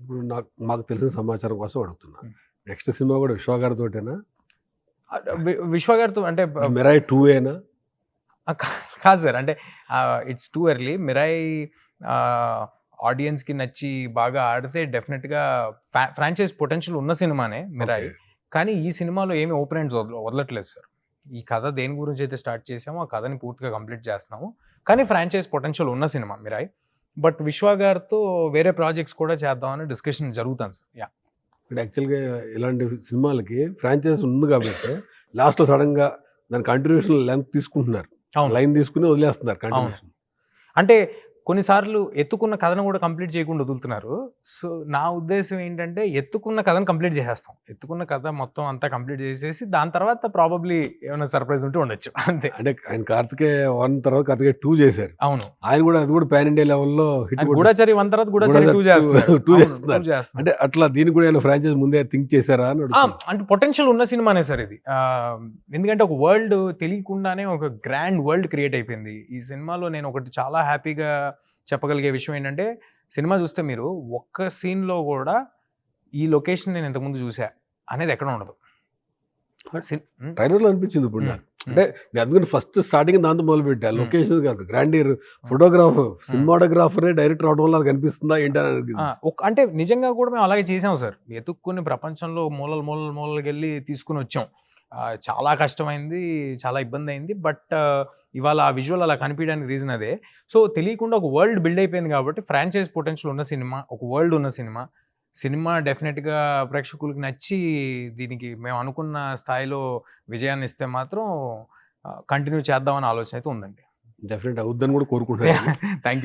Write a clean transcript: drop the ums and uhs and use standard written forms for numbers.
ఇప్పుడు మాకు తెలిసిన సమాచారం కోసం అడుగుతున్నా. హ్మ్. నెక్స్ట్ సినిమా కూడా విశ్వ గారితోటేనా? విశ్వ గారితో అంటే మిరాయి 2 ఏనా? కాదు సార్. అంటే ఇట్స్ టూ ఎర్లీ. మిరాయి ఆడియన్స్‌కి నచ్చి బాగా ఆడితే డెఫినిట్‌గా ఫ్రాంచైజ్ పొటెన్షియల్ ఉన్న సినిమానే మిరాయి. ఓకే. కానీ ఈ సినిమాలో ఏమి ఓపెన్ ఎండ్స్ వదలట్లేదు సార్. ఈ కథ దేని గురించి అయితే స్టార్ట్ చేసామో ఆ కథని పూర్తిగా కంప్లీట్ చేస్తున్నాము. కానీ ఫ్రాంచైజ్ పొటెన్షియల్ ఉన్న సినిమా మిరాయి. బట్ విశ్వ గారితో వేరే ప్రాజెక్ట్స్ కూడా చేద్దామని డిస్కషన్ జరుగుతాను సార్. యాహ్! అంటే యాక్చువల్‌గా ఇలాంటి సినిమాలకి ఫ్రాంచైజ్ ఉంది కాబట్టి లాస్ట్‌లో సడెన్‌గా దాని కంటిన్యూషన్ లెంగ్త్ తీసుకుంటున్నారు. అవును. లైన్ తీసుకొని వదిలేస్తున్నారు అవును. కంటిన్యూషన్. అంటే కొన్నిసార్లు ఎత్తుకున్న కథను కూడా కంప్లీట్ చేయకుండా వదులుతున్నారు. సో, నా ఉద్దేశ్యం ఏంటంటే ఎత్తుకున్న కథను కంప్లీట్ చేసేస్తాం. ఎత్తుకున్న కథ మొత్తం అంతా కంప్లీట్ చేసేసి దాని తర్వాత ప్రాబబ్లీ ఏమైనా సర్ప్రైజ్ ఉంటే ఉండొచ్చు. అంతే. అంటే ఆయన 'కార్తికేయ 1' తర్వాత 'కార్తికేయ 2' చేశారు. అవును. ఆయన కూడా అది కూడా పాన్ ఇండియా లెవెల్‌లో హిట్ అండ్ గూఢచారి 1 తర్వాత గూఢచారి 2 చేస్తున్నారు. 2 అవును, చేస్తున్నారు. 2 చేస్తున్నారు. అంటే అట్లా దీనికి కూడా ఏమైనా ఫ్రాంచైజ్ ముందే థింక్ చేశారా అని అడుగుతున్నా. అంటే పొటెన్షియల్ ఉన్న సినిమానే సార్ ఇది. ఎందుకంటే ఒక వరల్డ్ తెలియకుండానే ఒక గ్రాండ్ వరల్డ్ క్రియేట్ అయిపోయింది. ఈ సినిమాలో నేను ఒకటి చాలా హ్యాపీగా చెప్పగలిగే విషయం ఏంటంటే, సినిమా చూస్తే మీరు ఒక్క సీన్‌లో కూడా ఈ లొకేషన్ నేను ఇంతకుముందు చూసా అనేది ఎక్కడ ఉండదు. ట్రైలర్‌లో అనిపించింది ఇప్పుడు నాకు. అంటే నేను అందుకని ఫస్ట్ స్టార్టింగ్ దాంతో మొదలుపెట్టా. లొకేషన్ కాదు, గ్రాండియర్, ఫోటోగ్రాఫర్, సినిమాటోగ్రాఫరే డైరెక్టర్ అవడం వల్ల అది కనిపిస్తుందా ఏంటి అని అనిపించింది. అంటే నిజంగా కూడా మేము అలాగే చేసాం సార్. ఎతుక్కుని ప్రపంచంలో మూలలకెళ్ళి తీసుకొని వచ్చాం. చాలా కష్టమైంది, చాలా ఇబ్బంది అయింది. బట్ ఇవాళ ఆ విజువల్ అలా కనిపించడానికి రీజన్ అదే. సో, తెలియకుండా ఒక వరల్డ్ బిల్డ్ అయిపోయింది కాబట్టి ఫ్రాంచైజ్ పొటెన్షియల్ ఉన్న సినిమా, ఒక వరల్డ్ ఉన్న సినిమా. సినిమా డెఫినెట్‌గా ప్రేక్షకులకు నచ్చి దీనికి మేము అనుకున్న స్థాయిలో విజయాన్ని ఇస్తే మాత్రం కంటిన్యూ చేద్దామనే ఆలోచన అయితే ఉందండి. డెఫినెట్ అవుద్దని కూడా కోరుకుంటున్నాను. Thank you.